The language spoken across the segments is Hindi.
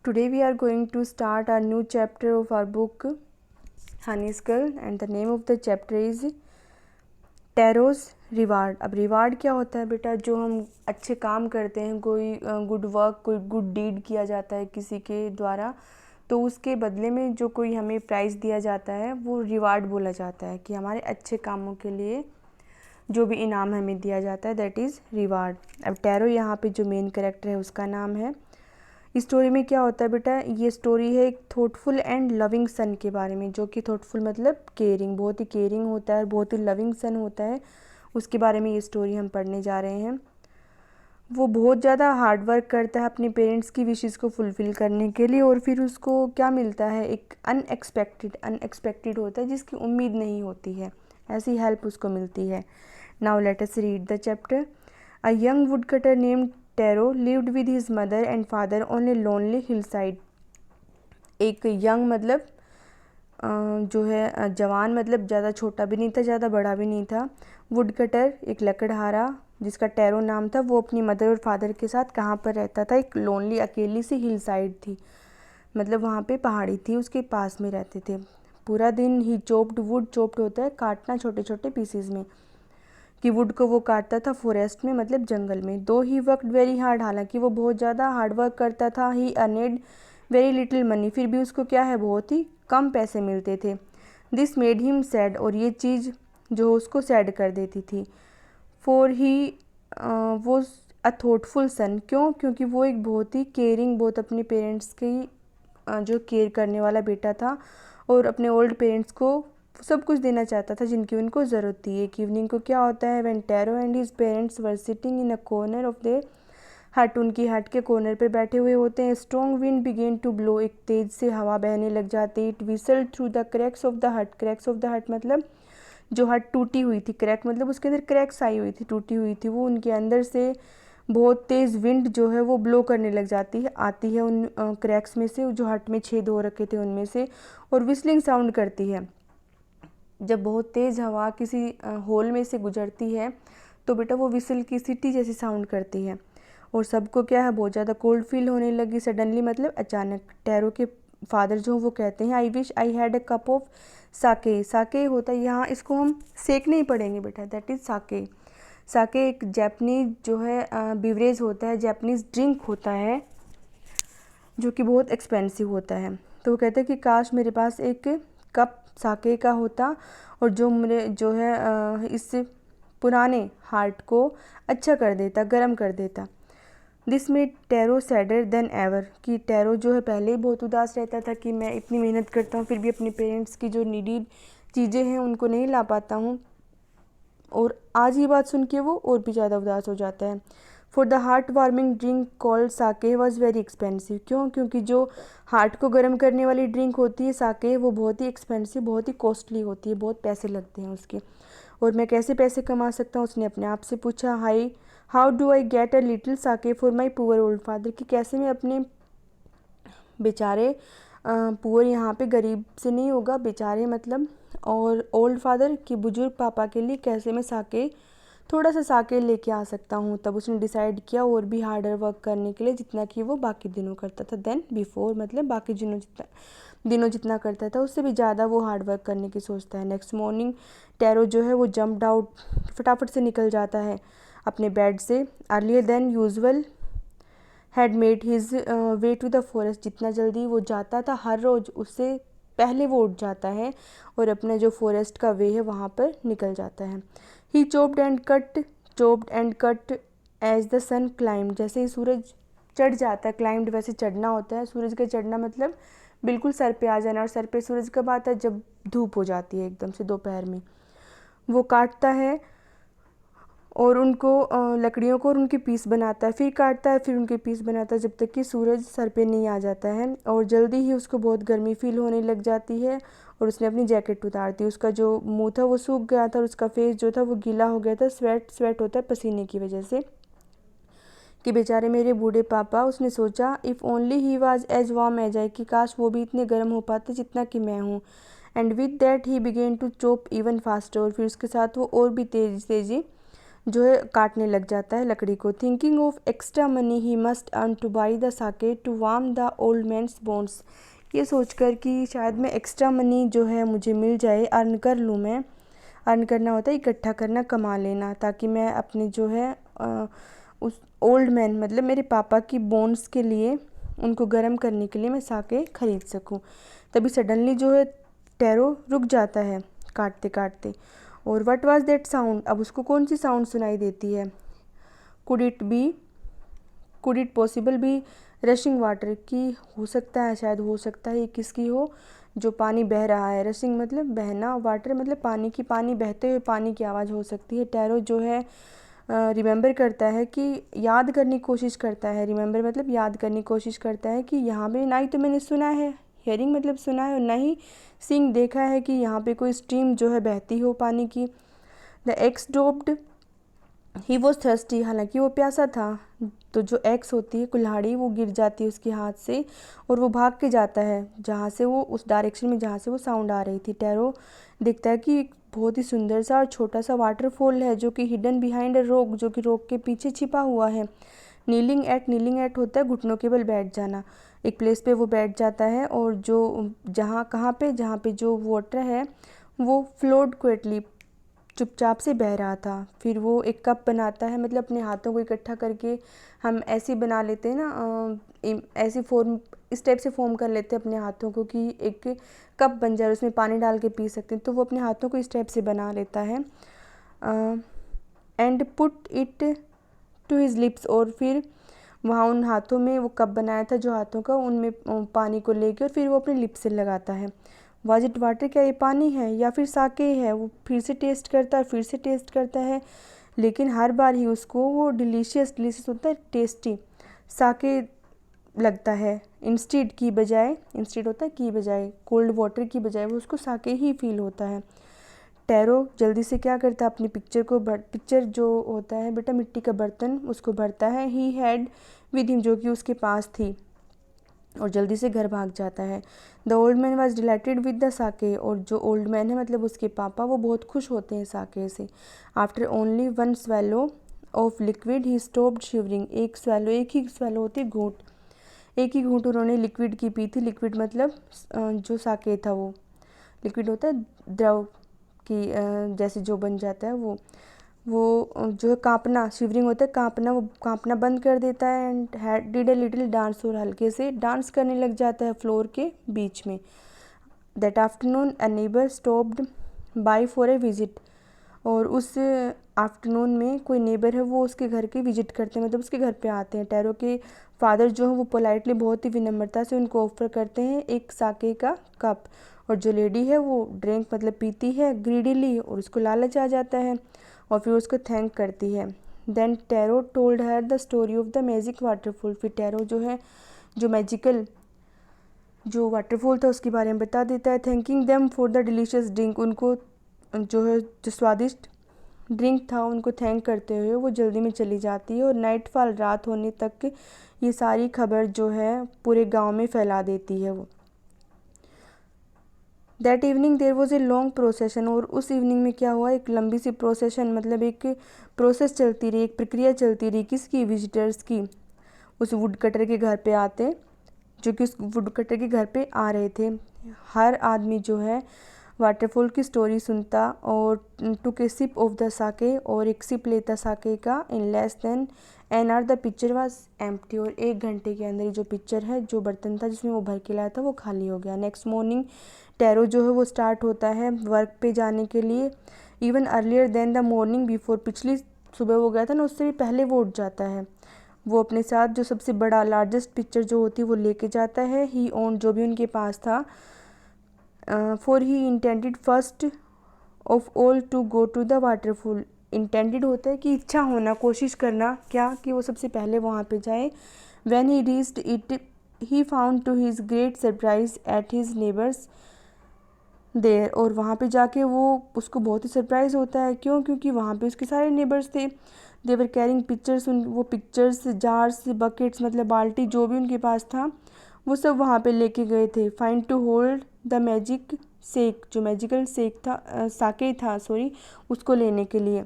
Today we are going to start a new chapter of our book Honey Skull, and the name of the chapter is Taro's reward. अब रिवार्ड क्या होता है बेटा? जो हम अच्छे काम करते हैं, कोई गुड वर्क, कोई गुड डीड किया जाता है किसी के द्वारा, तो उसके बदले में जो कोई हमें प्राइज़ दिया जाता है वो रिवार्ड बोला जाता है। कि हमारे अच्छे कामों के लिए जो भी इनाम हमें दिया जाता है दैट इज़ रिवार्ड। अब टैरो यहाँ पे जो मेन कैरेक्टर है उसका नाम है। इस स्टोरी में क्या होता है बेटा? ये स्टोरी है एक थॉटफुल एंड लविंग सन के बारे में, जो कि थॉटफुल मतलब केयरिंग, बहुत ही केयरिंग होता है और बहुत ही लविंग सन होता है। उसके बारे में ये स्टोरी हम पढ़ने जा रहे हैं। वो बहुत ज़्यादा हार्ड वर्क करता है अपने पेरेंट्स की विशेस को फुलफ़िल करने के लिए, और फिर उसको क्या मिलता है? एक अनएक्सपेक्टेड होता है जिसकी उम्मीद नहीं होती है, ऐसी हेल्प उसको मिलती है। Now let us read the chapter. A young woodcutter named tarot lived with his mother and father on a lonely Hillside. एक यंग मतलब जो है जवान, मतलब ज़्यादा छोटा भी नहीं था, ज़्यादा बड़ा भी नहीं था। वुडकटर एक लकड़हारा जिसका टैरो नाम था, वो अपनी मदर और फादर के साथ कहाँ पर रहता था? एक लोनली अकेली सी हिल साइड थी, मतलब वहाँ पे पहाड़ी थी, उसके पास में रहते थे। पूरा दिन ही चोप्ड वुड, चोप्ड होता है काटना छोटे छोटे पीसेस में, कि वुड को वो काटता था फॉरेस्ट में, मतलब जंगल में। दो ही वर्क वेरी हार्ड, हालांकि वो बहुत ज़्यादा हार्ड वर्क करता था। ही अर्नेड वेरी लिटिल मनी, फिर भी उसको क्या है, बहुत ही कम पैसे मिलते थे। दिस मेड हिम सैड, और ये चीज़ जो उसको सैड कर देती थी। फॉर ही वो अ थॉटफुल सन, क्यों? क्योंकि वो एक बहुत ही केयरिंग, बहुत अपने पेरेंट्स की जो केयर करने वाला बेटा था, और अपने ओल्ड पेरेंट्स को सब कुछ देना चाहता था जिनकी उनको ज़रूरत थी। एक इवनिंग को क्या होता है, when tarot and his parents were sitting in a corner of their हट, उनकी हट के कॉर्नर पर बैठे हुए होते हैं। Strong wind began to blow, एक तेज़ से हवा बहने लग जाती। It whistled through the cracks of the hut, cracks of the hut मतलब जो हट टूटी हुई थी, क्रैक मतलब उसके अंदर क्रैक्स आई हुई थी, टूटी हुई थी, वो उनके अंदर से बहुत तेज़ विंड जो है वो ब्लो करने लग जाती है, आती है उन क्रैक्स में से, जो हट में छेद हो रखे थे उनमें से, और विस्लिंग साउंड करती है। जब बहुत तेज़ हवा किसी होल में से गुजरती है तो बेटा वो विसल की सीटी जैसी साउंड करती है, और सबको क्या है, बहुत ज़्यादा कोल्ड फील होने लगी सडनली, मतलब अचानक। टैरो के फादर जो वो कहते हैं, I wish I had a cup of sake. Sake होता है यहाँ, इसको हम सेकने ही पड़ेंगे बेटा, दैट इज़ साके। साके एक जापानीज जो है बिवरेज होता है, जापानीज ड्रिंक होता है, जो कि बहुत एक्सपेंसिव होता है। तो वो कहते हैं कि काश मेरे पास एक कप साके का होता, और जो मेरे जो है इस पुराने हार्ट को अच्छा कर देता, गर्म कर देता। This made tarot sadder then ever, कि टैरो जो है पहले ही बहुत उदास रहता था कि मैं इतनी मेहनत करता हूँ फिर भी अपने पेरेंट्स की जो नीडेड चीज़ें हैं उनको नहीं ला पाता हूँ, और आज ये बात सुन के वो और भी ज़्यादा उदास हो जाता है। For the heart warming drink called sake was very expensive, क्यों? क्योंकि जो हार्ट को गर्म करने वाली ड्रिंक होती है साके, वो बहुत ही एक्सपेंसिव, बहुत ही कॉस्टली होती है, बहुत पैसे लगते हैं उसके। और मैं कैसे पैसे कमा सकता हूँ? उसने अपने आप से पूछा। How do I get a little sake for my poor old father, कि कैसे मैं अपने बेचारे पुअर, यहाँ पे गरीब से नहीं होगा, बेचारे मतलब, और ओल्ड फादर की बुजुर्ग पापा के लिए कैसे मैं साके, थोड़ा सा साके लेके आ सकता हूँ। तब उसने डिसाइड किया और भी हार्डर वर्क करने के लिए, जितना कि वो बाकी दिनों करता था, देन बिफोर मतलब बाकी दिनों जितना करता था उससे भी ज़्यादा वो हार्ड वर्क करने की सोचता है। नेक्स्ट मॉर्निंग टैरो जो है वो जम्प्ड आउट, फटाफट से निकल जाता है अपने बेड से। Earlier than usual had made his way to the forest, जितना जल्दी वो जाता था हर रोज़ उससे पहले वो उठ जाता है और अपने जो फॉरेस्ट का वे है वहाँ पर निकल जाता है। He chopped and cut as the sun climbed, जैसे ही सूरज चढ़ जाता है, क्लाइम्ड वैसे चढ़ना होता है, सूरज का चढ़ना मतलब बिल्कुल सर पे आ जाना, और सर पे सूरज कब आता है? जब धूप हो जाती है एकदम से दोपहर में। वो काटता है और उनको लकड़ियों को और उनके पीस बनाता है, फिर काटता है, फिर उनके पीस बनाता है, जब तक कि सूरज सर पे नहीं आ जाता है। और जल्दी ही उसको बहुत गर्मी फील होने लग जाती है, और उसने अपनी जैकेट उतार दी। उसका जो मुंह था वो सूख गया था, और उसका फेस जो था वो गीला हो गया था, स्वेट होता है पसीने की वजह से, कि बेचारे मेरे बूढ़े पापा। उसने सोचा, if only he was as warm as I, कि काश वो भी इतने गर्म हो पाते जितना कि मैं हूँ। And with that he began to chop even faster, और फिर उसके साथ वो और भी तेज़ी जो है काटने लग जाता है लकड़ी को। Thinking of extra money he must earn to buy the sake to warm the old man's bones. ये सोचकर कि शायद मैं एक्स्ट्रा मनी जो है मुझे मिल जाए, अर्न कर लूँ मैं। अर्न करना होता है इकट्ठा करना, कमा लेना, ताकि मैं अपने जो है उस ओल्ड मैन मतलब मेरे पापा की बोन्स के लिए, उनको गर्म करने के लिए मैं साके ख़रीद सकूं। तभी सडनली जो है टैरो रुक जाता है काटते काटते। और व्हाट वाज दैट साउंड, अब उसको कौन सी साउंड सुनाई देती है। Could it possible be rushing water, की हो सकता है, शायद हो सकता है ये किसकी हो, जो पानी बह रहा है। रशिंग मतलब बहना, वाटर मतलब पानी की, पानी बहते हुए पानी की आवाज़ हो सकती है। टैरो जो है रिमेंबर करता है कि याद करने की कोशिश करता है। रिमेंबर मतलब याद करने की कोशिश करता है कि यहाँ पे ना ही तो मैंने सुना है, हेयरिंग मतलब सुना है, और ना ही सीइंग देखा है कि यहाँ पे कोई स्ट्रीम जो है बहती हो पानी की। The x dropped he was thirsty, हालांकि वो प्यासा था। तो जो एक्स होती है कुल्हाड़ी, वो गिर जाती है उसके हाथ से और वो भाग के जाता है जहाँ से वो, उस डायरेक्शन में जहाँ से वो साउंड आ रही थी। टैरो देखता है कि एक बहुत ही सुंदर सा और छोटा सा वाटरफॉल है जो कि हिडन बिहाइंड अ रॉक, जो कि रॉक के पीछे छिपा हुआ है। नीलिंग एट होता है घुटनों के बल बैठ जाना। एक प्लेस पे वो बैठ जाता है और जो जहाँ पे जो वाटर है वो फ्लोट क्विकली, चुपचाप से बह रहा था। फिर वो एक कप बनाता है, मतलब अपने हाथों को इकट्ठा करके हम ऐसे बना लेते हैं ना, ऐसी फॉर्म, इस टाइप से फॉर्म कर लेते हैं अपने हाथों को कि एक कप बन जाए, उसमें पानी डाल के पी सकते हैं। तो वो अपने हाथों को इस टाइप से बना लेता है। And put it to his lips, और फिर वहाँ उन हाथों में, वो कप बनाया था जो हाथों का, उनमें पानी को लेके और फिर वो अपने लिप्स से लगाता है। वाज इट वाटर, क्या ये पानी है या फिर साके है। वो फिर से टेस्ट करता है, फिर से टेस्ट करता है, लेकिन हर बार ही उसको वो डिलीशियस होता है, टेस्टी साके लगता है। इंस्टेड होता है की बजाय, कोल्ड वाटर की बजाय वो उसको साके ही फील होता है। टैरो जल्दी से क्या करता है, अपनी पिक्चर जो होता है बेटा मिट्टी का बर्तन, उसको भरता है। ही हैड विद हिम, जो कि उसके पास थी, और जल्दी से घर भाग जाता है। The old man was delighted with the sake, और जो ओल्ड मैन है मतलब उसके पापा, वो बहुत खुश होते हैं साके से। After only one swallow of liquid he stopped shivering, एक ही स्वेलो होती है घूंट, एक ही घूंट उन्होंने लिक्विड की पी थी। लिक्विड मतलब जो साके था, वो लिक्विड होता है द्रव की जैसे जो बन जाता है वो जो है कांपना, शिवरिंग होता है कांपना, वो कांपना बंद कर देता है। And did a little dance, और हल्के से डांस करने लग जाता है फ्लोर के बीच में। That afternoon a neighbour stopped bye for a visit, और उस आफ्टरनून में कोई नेबर है वो उसके घर के विजिट करते हैं, मतलब उसके घर पे आते हैं। टैरो के फादर जो है वो पोलाइटली, बहुत ही विनम्रता से उनको ऑफर करते हैं एक साके का कप, और जो लेडी है वो ड्रिंक मतलब पीती है ग्रीडीली, और उसको लालच आ जाता है और फिर उसको थैंक करती है। Then Taro told her the story of the magic waterfall, फिर टैरो जो है जो मैजिकल जो वाटरफॉल था उसके बारे में बता देता है। Thanking them for the delicious drink, उनको जो है जो स्वादिष्ट ड्रिंक था उनको थैंक करते हुए वो जल्दी में चली जाती है। और नाइटफॉल, रात होने तक ये सारी खबर जो है पूरे गांव में फैला देती है वो। That evening there was a long procession, और उस इवनिंग में क्या हुआ, एक लंबी सी प्रोसेशन, मतलब एक प्रोसेस चलती रही, एक प्रक्रिया चलती रही, किसकी, विजिटर्स की। उस वुड कटर के घर पे आते, जो कि उस वुड कटर के घर पे आ रहे थे। हर आदमी जो है वाटरफॉल की स्टोरी सुनता और टुक ए सिप ऑफ द साके, और एक सिप लेता साके का। In less than an hour the picture was empty, और 1 घंटे के अंदर जो पिक्चर है, जो बर्तन था जिसमें वो भर के लाया था, वो खाली हो गया। नेक्स्ट मॉर्निंग टैरो जो है वो स्टार्ट होता है वर्क पे जाने के लिए। Even earlier than the morning before, पिछली सुबह वो गया था ना, उससे भी पहले वो उठ जाता है। वो अपने साथ जो सबसे बड़ा लार्जेस्ट पिक्चर जो होती है वो लेके जाता है। ही ओन, जो भी उनके पास था। For he intended first of all to go to the waterfall, intended होता है कि इच्छा होना, कोशिश करना, क्या कि वो सबसे पहले वहाँ पे जाए। When he reached it he found to his great surprise at his neighbours there, और वहाँ पे जाके वो उसको बहुत ही सरप्राइज़ होता है। क्यों, क्योंकि वहाँ पे उसके सारे नेबर्स थे। देवर कैरिंग पिक्चर्स, वो पिक्चर्स, जार्स, बकेट्स मतलब बाल्टी, जो भी उनके पास था वो सब वहाँ पे लेके गए थे। Find to hold the magic sake, जो मैजिकल सेक था, साके था सॉरी, उसको लेने के लिए।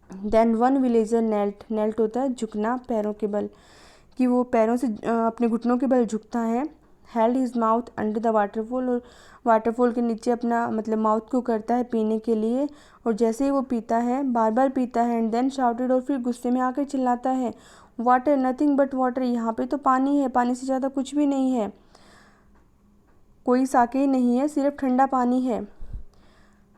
देन वन विलेजर नेल्ट होता है झुकना पैरों के बल, कि वो पैरों से अपने घुटनों के बल झुकता है। Held his mouth under the waterfall, और वाटरफॉल के नीचे अपना मतलब माउथ को करता है पीने के लिए, और जैसे ही वो पीता है बार बार पीता है, एंड देन शाउटेड, और फिर गुस्से में आकर चिल्लाता है, वाटर नथिंग बट वाटर, यहाँ पे तो पानी है, पानी से ज़्यादा कुछ भी नहीं है, कोई साके ही नहीं है, सिर्फ ठंडा पानी है।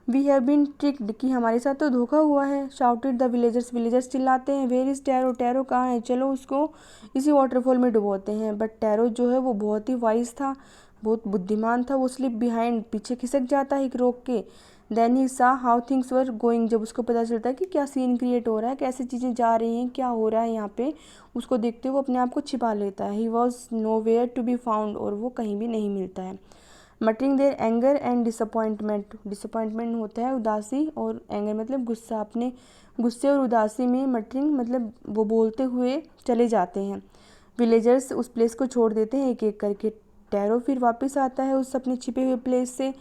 वी हैव बीन ट्रिक्ड, कि हमारे साथ तो धोखा हुआ है। शाउटेड द विलेजर्स चिल्लाते हैं, वेयर इज़ टैरो, टैरो कहाँ है, चलो उसको इसी वाटरफॉल में डुबोते हैं। बट टैरो जो है वो बहुत ही वाइज था, बहुत बुद्धिमान था, वो स्लिप बिहाइंड, पीछे खिसक जाता है एक रोक के। देन ही सा हाउ थिंग्स वर गोइंग, जब उसको पता चलता है कि क्या सीन क्रिएट हो रहा है, कैसे चीज़ें जा रही हैं, क्या हो रहा है यहाँ पे, उसको देखते हुए वो अपने आप को छिपा लेता है। He was nowhere to be found, और वो कहीं भी नहीं मिलता है। Muttering their anger and disappointment, disappointment होता है उदासी, और एंगर मतलब गुस्सा, अपने गुस्से और उदासी में मटरिंग मतलब वो बोलते हुए चले जाते हैं। विलेजर्स उस प्लेस को छोड़ देते हैं एक एक करके। टैरो फिर वापस आता है उस अपने छिपे हुए प्लेस से,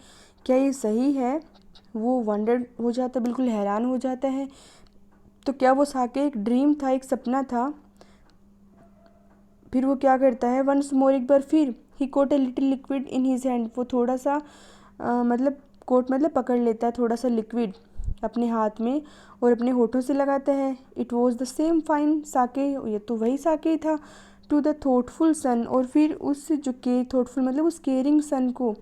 क्या ये सही है, वो वंडर हो जाता है, बिल्कुल हैरान हो जाता है। तो क्या वो साके एक ड्रीम था, एक सपना था। फिर वो क्या करता है, वंस मोर, एक बार फिर, he coat a little liquid in his hand, वो थोड़ा सा मतलब कोट मतलब पकड़ लेता है थोड़ा सा लिक्विड अपने हाथ में, और अपने होठों से लगाता है। It was the same fine sake, ये तो वही साके था। टू द थॉटफुल सन, और फिर उस जो के थॉटफुल मतलब उस केयरिंग सन को,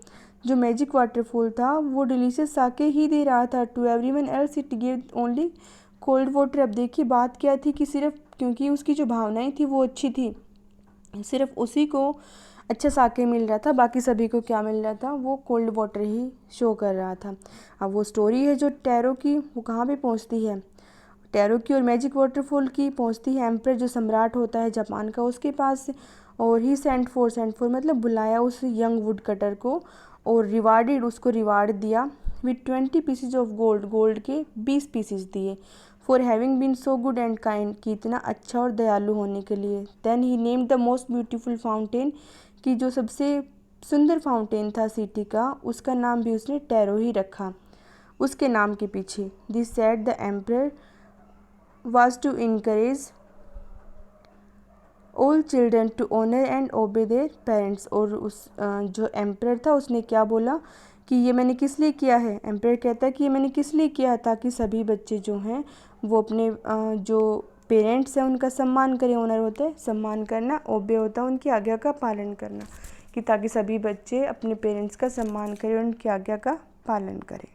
जो मैजिक वाटरफॉल था वो डिलीशियस साके ही दे रहा था। To everyone else it give only cold water. अब देखिए बात क्या थी, कि सिर्फ क्योंकि उसकी जो भावनाएं थी वो अच्छी थी, सिर्फ उसी को अच्छा साके मिल रहा था, बाकी सभी को क्या मिल रहा था, वो कोल्ड वाटर ही शो कर रहा था। अब वो स्टोरी है जो टैरो की, वो कहाँ पे पहुँचती है, टैरो की और मैजिक वाटरफॉल की पहुँचती है एम्पर, जो सम्राट होता है जापान का, उसके पास। और ही सेंट फॉर मतलब बुलाया उस यंग वुड कटर को, और रिवार्डेड, उसको रिवार्ड दिया with 20 pieces of gold, gold के 20 पीसेज दिए। For having been so good and kind, कि इतना अच्छा और दयालु होने के लिए। Then he named the most beautiful fountain, कि जो सबसे सुंदर फाउंटेन था सिटी का, उसका नाम भी उसने टैरो ही रखा उसके नाम के पीछे। This said the emperor was to encourage all children to honour and obey their parents, और उस जो एम्परर था उसने क्या बोला, कि ये मैंने किस लिए किया है। एम्परर कहता है कि ये मैंने किस लिए किया, ताकि सभी बच्चे जो हैं वो अपने जो पेरेंट्स हैं उनका सम्मान करें। ऑनर होता है सम्मान करना, ओबे होता है उनकी आज्ञा का पालन करना, कि ताकि सभी बच्चे अपने पेरेंट्स का सम्मान करें और उनकी आज्ञा का पालन करें।